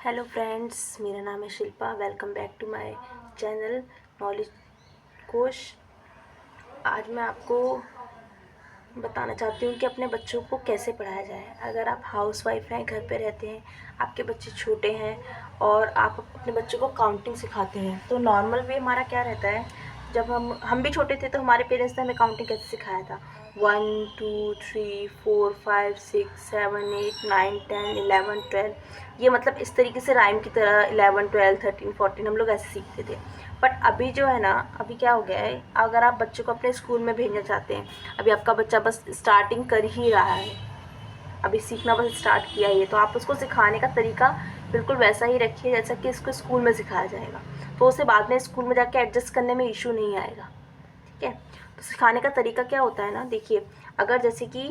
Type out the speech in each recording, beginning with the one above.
Hello friends, मेरा नाम है Shilpa. Welcome back to my channel knowledge Kosh. आज मैं आपको बताना चाहती हूँ कि अपने बच्चों को कैसे पढ़ाया जाए। अगर आप हाउसवाइफ हैं, घर पे रहते हैं, आपके बच्चे छोटे हैं और आप अपने बच्चों को काउंटिंग सिखाते हैं, तो नॉर्मल वे हमारा क्या रहता है। जब हम भी छोटे थे तो हमारे पेरेंट्स ने हमें काउंटिंग कैसे सिखाया था। 1 2 3 4 5 6 7 8 9 10 11 12, ये मतलब इस तरीके से राइम की तरह 11 12 13 14 हम लोग ऐसे सीखते थे। बट अभी जो है ना, अभी क्या हो गया है, अगर आप बच्चों को अपने स्कूल में भेजना चाहते हैं, अभी आपका बच्चा बस स्टार्टिंग कर ही रहा है, अभी सीखना बस स्टार्ट किया ही है, तो आप उसको सिखाने का तरीका बिल्कुल वैसा ही रखिए जैसा कि इसको स्कूल में सिखाया जाएगा। तो उसे बाद में स्कूल में जाके एडजस्ट करने में इशू नहीं आएगा। ठीक है। तो सिखाने का तरीका क्या होता है ना, देखिए, अगर जैसे कि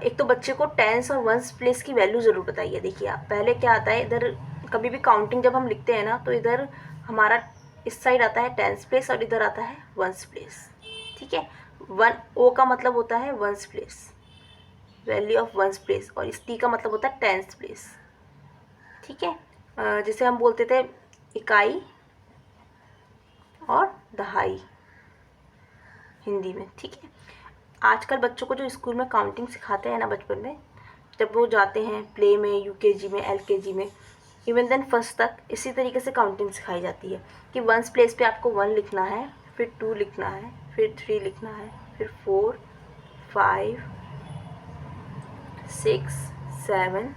एक तो बच्चे को टेंस और वंस प्लेस की वैल्यू ज़रूर बताइए। देखिए, आप पहले क्या आता है, इधर कभी भी काउंटिंग जब हम लिखते हैं ना, तो इधर हमारा इस साइड आता है टेंस प्लेस और इधर आता है वंस प्लेस। ठीक है। वन ओ का मतलब होता है ones place, value of ones place, और इस टी का मतलब होता है टेंस प्लेस। ठीक है। जैसे हम बोलते थे इकाई और दहाई हिंदी में। ठीक है। आजकल बच्चों को जो स्कूल में काउंटिंग सिखाते हैं ना बचपन में, जब वो जाते हैं प्ले में, यूकेजी में, एलकेजी में, इवन देन फर्स्ट तक इसी तरीके से काउंटिंग सिखाई जाती है कि वंस प्लेस पे आपको 1 लिखना है, फिर 2 लिखना है, फिर 3 लिखना है, फिर 4 5 6 7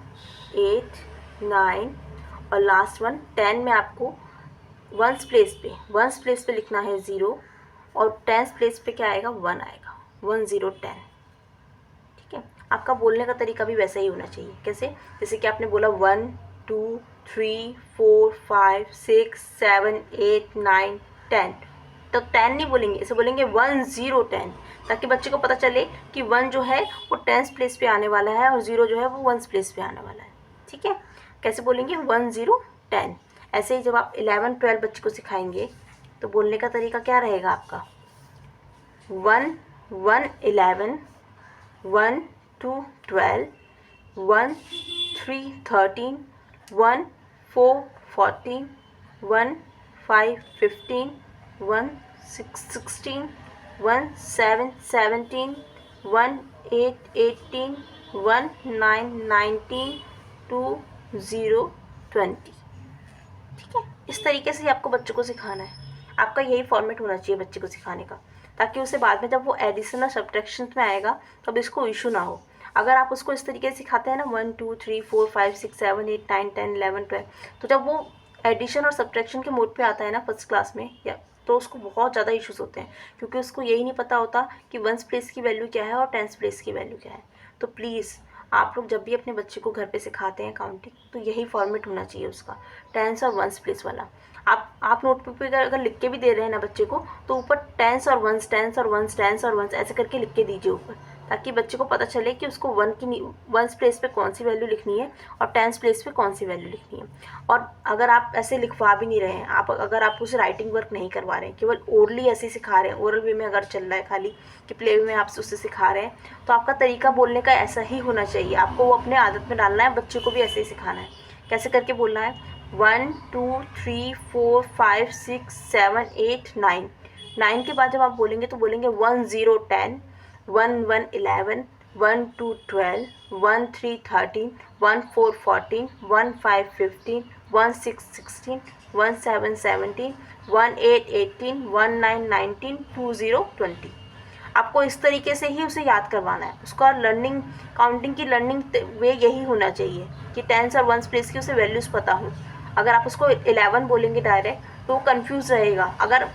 8 9 और लास्ट वन 10 में आपको वंस प्लेस पे लिखना है 0, और टेंस प्लेस पे क्या आएगा, 1 आएगा, 1 0 10। ठीक है। आपका बोलने का तरीका भी वैसा ही होना चाहिए। कैसे? जैसे कि आपने बोला 1 2 3 4 5 6 7 8 9 10, तो 10 नहीं बोलेंगे, इसे बोलेंगे 1 0 10, ताकि बच्चे को पता चले कि 1 जो है वो टेंस प्लेस पे आने वाला है और 0 जो है वो वंस प्लेस पे आने वाला है। ठीक है। कैसे बोलेंगे? 1 0 10। ऐसे ही जब आप 11 12 बच्चे को सिखाएंगे तो बोलने का तरीका क्या रहेगा आपका? 1 1 11, 1 2 12, 1 3 13, 1 4 14, 1 5 15, 1 6 16, 1 7 17, 1 8 18, 1 9 19, 2 0 20। ठीक है। इस तरीके से ही आपको बच्चों को सिखाना है। आपका यही फॉर्मेट होना चाहिए बच्चे को सिखाने का, ताकि उसे बाद में जब वो एडिशन और सब्ट्रैक्शन में आएगा तब इसको इशू ना हो। अगर आप उसको इस तरीके से सिखाते हैं ना 1 2 3 4 5 6 7 8 9 10 11 12, तो जब वो एडिशन और सब्ट्रैक्शन के मोड पे आता है ना फर्स्ट क्लास में, या तो उसको बहुत ज़्यादा इश्यूज होते हैं, क्योंकि उसको यही नहीं पता होता कि वंस प्लेस की वैल्यू क्या है और टेंस प्लेस की वैल्यू क्या है। तो प्लीज़ आप लोग जब भी अपने बच्चे को घर पे सिखाते हैं काउंटिंग, तो यही फॉर्मेट होना चाहिए उसका, टेंस और वंस प्लेस वाला। आप नोटबुक पे अगर लिख के भी दे रहे हैं ना बच्चे को, तो ऊपर टेंस और वंस, टेंस और वंस, टेंस और वंस ऐसे करके लिख के दीजिए ऊपर, ताकि बच्चे को पता चले कि उसको वंस प्लेस पे कौन सी वैल्यू लिखनी है और टेंस प्लेस पे कौन सी वैल्यू लिखनी है। और अगर आप ऐसे लिखवा भी नहीं रहे हैं, अगर आप उसे राइटिंग वर्क नहीं करवा रहे हैं, केवल ओरली ऐसे सिखा रहे हैं, ओरल वे में अगर चल रहा है खाली कि प्ले वे में आप उसे सिखा रहे हैं, तो आपका तरीका बोलने का ऐसा ही होना चाहिए। आपको वो अपने आदत में डालना है, बच्चे को भी ऐसे ही सिखाना है। कैसे करके बोलना है? 1 2 3 4 5 6 7 8 9। 9 के बाद जब आप बोलेंगे तो बोलेंगे 1 0 10, 1 1 11, 1 2 12, 1 3 13, 1 4 14, 1 5 15, 1 6 16, 1 7 17, 1 8 18, 1 9 19, 2 0 20। आपको इस तरीके से ही उसे याद करवाना है। उसका लर्निंग, काउंटिंग की लर्निंग वे यही होना चाहिए कि टेंस और वंस प्लेस की उसे वैल्यूज़ पता हो। अगर आप उसको 11 बोलेंगे डायरेक्ट तो वो कन्फ्यूज़ रहेगा। अगर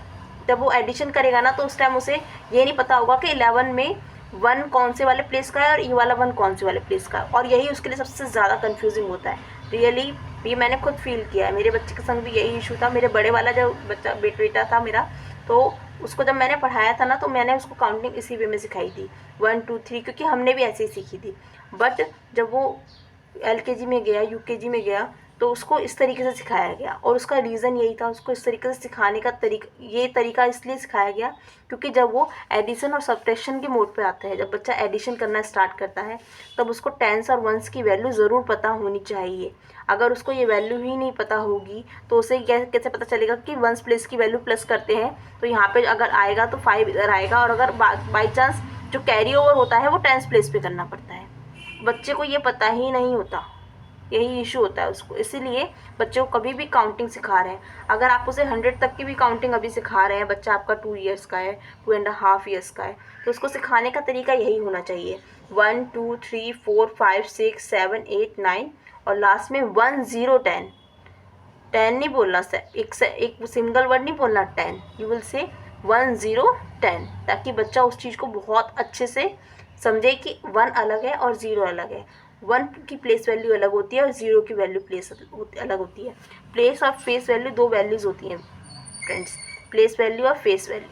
जब वो एडिशन करेगा ना, तो उस टाइम उसे ये नहीं पता होगा कि 11 में 1 कौन से वाले प्लेस का है और ये वाला 1 कौन से वाले प्लेस का है, और यही उसके लिए सबसे ज़्यादा कन्फ्यूजिंग होता है। रियली ये मैंने खुद फील किया है, मेरे बच्चे के संग भी यही इशू था। मेरे बड़े वाला जो बेटा था मेरा, तो उसको जब मैंने पढ़ाया था ना, तो मैंने उसको काउंटिंग इसी वे में सिखाई थी, 1 2 3, क्योंकि हमने भी ऐसे ही सीखी थी। बट जब वो एलकेजी में गया, यूकेजी में गया, तो उसको इस तरीके से सिखाया गया, और उसका रीज़न यही था, उसको इस तरीके से सिखाने का तरीका इसलिए सिखाया गया क्योंकि जब वो एडिशन और सब्ट्रैक्शन के मोड पे आता है, जब बच्चा एडिशन करना स्टार्ट करता है, तब उसको टेंस और वंस की वैल्यू ज़रूर पता होनी चाहिए। अगर उसको ये वैल्यू ही नहीं पता होगी तो उसे कैसे पता चलेगा कि वंस प्लेस की वैल्यू प्लस करते हैं तो यहाँ पे अगर आएगा तो 5 इधर आएगा, और अगर बाई चांस जो कैरी ओवर होता है वो टेंस प्लेस पे करना पड़ता है। बच्चे को ये पता ही नहीं होता, यही इशू होता है उसको। इसीलिए बच्चे को कभी भी काउंटिंग सिखा रहे हैं, अगर आप उसे 100 तक की भी काउंटिंग अभी सिखा रहे हैं, बच्चा आपका 2 ईयर्स का है, 2.5 ईयर्स का है, तो उसको सिखाने का तरीका यही होना चाहिए। 1 2 3 4 5 6 7 8 9 और लास्ट में 1 0 10। 10 नहीं बोलना सर, एक सिंगल वर्ड नहीं बोलना 10, यू विल से 1 0 10, ताकि बच्चा उस चीज़ को बहुत अच्छे से समझे कि 1 अलग है और 0 अलग है। 1 की प्लेस वैल्यू अलग होती है और 0 की वैल्यू अलग होती है। प्लेस और फेस वैल्यू 2 वैल्यूज़ होती हैं फ्रेंड्स, प्लेस वैल्यू और फेस वैल्यू।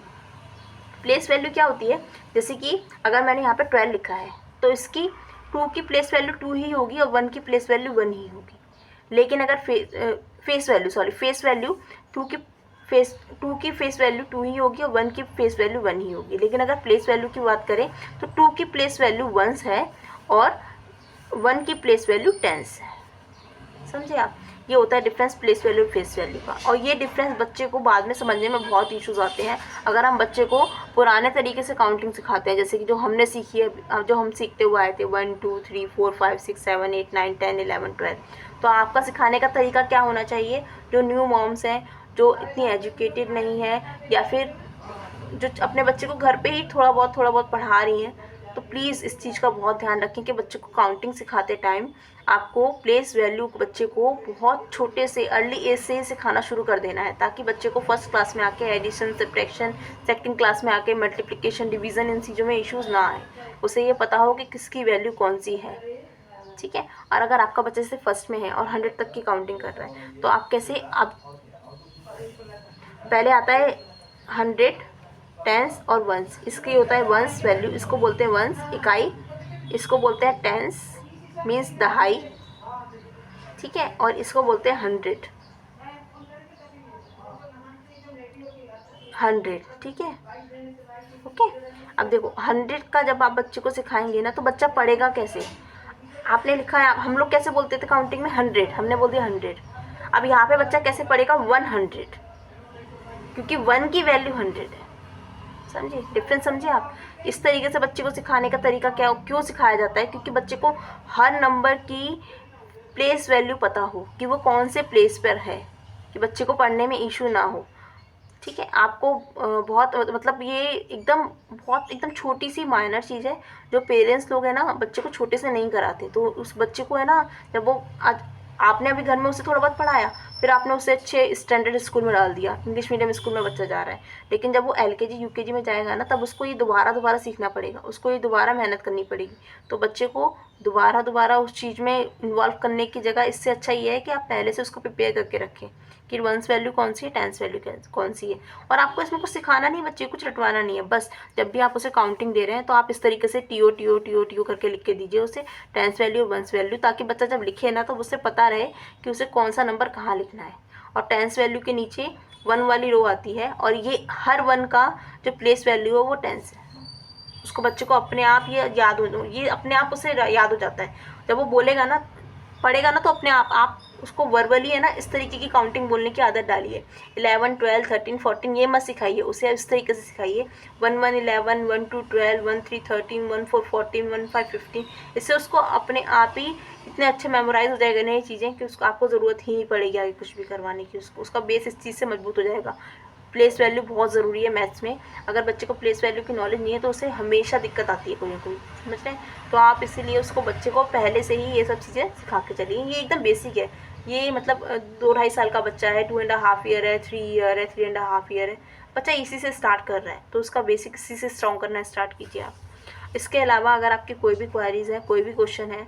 प्लेस वैल्यू क्या होती है, जैसे कि अगर मैंने यहाँ पे 12 लिखा है तो इसकी 2 की प्लेस वैल्यू 2 ही होगी और 1 की प्लेस वैल्यू 1 ही होगी। लेकिन अगर फेस वैल्यू 2 की फेस वैल्यू 2 ही होगी और 1 की फेस वैल्यू 1 ही होगी। लेकिन अगर प्लेस वैल्यू की बात करें तो 2 की प्लेस वैल्यू 1 है और 1 की प्लेस वैल्यू 10 है। समझे आप, ये होता है difference place value face value का। और ये डिफरेंस बच्चे को बाद में समझने में बहुत इश्यूज आते हैं अगर हम बच्चे को पुराने तरीके से काउंटिंग सिखाते हैं, जैसे कि जो हमने सीखी है, जो हम सीखते हुए आए थे 1 2 3 4 5 6 7 8 9 10 11 12। तो आपका सिखाने का तरीका क्या होना चाहिए, जो न्यू मॉम्स हैं, जो इतनी एजुकेटेड नहीं है, या फिर जो अपने बच्चे को घर पे ही थोड़ा बहुत पढ़ा रही हैं, तो प्लीज़ इस चीज़ का बहुत ध्यान रखें कि बच्चे को काउंटिंग सिखाते टाइम आपको प्लेस वैल्यू बच्चे को बहुत छोटे से अर्ली एज से ही सिखाना शुरू कर देना है, ताकि बच्चे को फर्स्ट क्लास में आके एडिशन सब्ट्रैक्शन, सेकंड क्लास में आके मल्टीप्लिकेशन डिवीज़न, इन चीज़ों में इश्यूज़ ना आए, उसे ये पता हो कि किसकी वैल्यू कौन सी है। ठीक है, और अगर आपका बच्चा जैसे फर्स्ट में है और 100 तक की काउंटिंग कर रहा है तो आप कैसे, आप पहले आता है 100 टेंस और वंस, इसकी होता है वंस वैल्यू, इसको बोलते हैं वंस इकाई, इसको बोलते हैं टेंस मीन्स दहाई, ठीक है, और इसको बोलते हैं 100, ठीक है, ओके। अब देखो 100 का जब आप बच्चे को सिखाएंगे ना तो बच्चा पढ़ेगा कैसे। आपने लिखा है, हम लोग कैसे बोलते थे काउंटिंग में 100, हमने बोल दिया 100। अब यहाँ पे बच्चा कैसे पढ़ेगा 100, क्योंकि 1 की वैल्यू 100 है। समझे डिफरेंस, समझे आप। इस तरीके से बच्चे को सिखाने का तरीका क्या क्यों सिखाया जाता है, क्योंकि बच्चे को हर नंबर की प्लेस वैल्यू पता हो कि वो कौन से प्लेस पर है, कि बच्चे को पढ़ने में इशू ना हो। ठीक है, आपको बहुत मतलब ये एकदम छोटी सी माइनर चीज़ है जो पेरेंट्स लोग हैं ना बच्चे को छोटे से नहीं कराते। तो उस बच्चे को है ना, जब वो आज आपने अभी घर में उसे थोड़ा बहुत पढ़ाया, फिर आपने उसे अच्छे स्टैंडर्ड स्कूल में डाल दिया, इंग्लिश मीडियम स्कूल में बच्चा जा रहा है, लेकिन जब वो LKG UKG में जाएगा ना तब उसको ये दोबारा सीखना पड़ेगा, उसको ये दोबारा मेहनत करनी पड़ेगी। तो बच्चे को दोबारा उस चीज़ में इन्वॉल्व करने की जगह इससे अच्छा ये है कि आप पहले से उसको प्रिपेयर करके रखें कि वंस वैल्यू कौन सी है, टेंस वैल्यू कौन सी है। और आपको इसमें कुछ सिखाना नहीं, बच्चे को कुछ रटवाना नहीं है, बस जब भी आप उसे काउंटिंग दे रहे हैं तो आप इस तरीके से TO करके लिख के दीजिए उसे टेंस वैल्यू वंस वैल्यू, ताकि बच्चा जब लिखे ना तो उसे पता रहे कि उसे कौन सा नंबर कहाँ लिखना है। और टेंस वैल्यू के नीचे 1 वाली रो आती है और ये हर 1 का जो प्लेस वैल्यू है वो टेंस है। उसको बच्चे को अपने आप ये याद हो, ये अपने आप उसे याद हो जाता है। जब वो बोलेगा ना, पढ़ेगा ना, तो अपने आप उसको वर्बली है ना इस तरीके की काउंटिंग बोलने की आदत डालिए। 11 12 13 14 ये मत सिखाइए उसे, इस तरीके से सिखाइए 1 1 11 1 2 12 1 3 13 1 4 14 1 5 15। इससे उसको अपने आप ही इतने अच्छे मेमोराइज हो जाएगा नई चीज़ें कि उसको आपको ज़रूरत ही नहीं पड़ेगी आगे कुछ भी करवाने की। उसका बेस इस चीज़ से मजबूत हो जाएगा। प्लेस वैल्यू बहुत ज़रूरी है मैथ्स में। अगर बच्चे को प्लेस वैल्यू की नॉलेज नहीं है तो उसे हमेशा दिक्कत आती है कोई ना कोई, समझ रहे हैं। तो आप इसीलिए उसको बच्चे को पहले से ही ये सब चीज़ें सिखा के चलिए। ये एकदम बेसिक है। ये मतलब 2-2.5 साल का बच्चा है, 2.5 ईयर है, 3 ईयर है, 3.5 ईयर है, बच्चा इसी से स्टार्ट कर रहा है, तो उसका बेसिक इसी से स्ट्रॉन्ग करना स्टार्ट कीजिए आप। इसके अलावा अगर आपकी कोई भी क्वेरीज़ है, कोई भी क्वेश्चन है,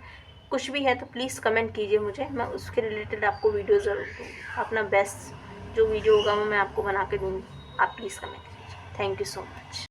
कुछ भी है, तो प्लीज़ कमेंट कीजिए मुझे, मैं उसके रिलेटेड आपको वीडियो ज़रूर दूँगी। अपना बेस्ट जो वीडियो होगा वो मैं आपको बना के दूँगी। आप प्लीज़ कमेंट कीजिए। Thank you so much.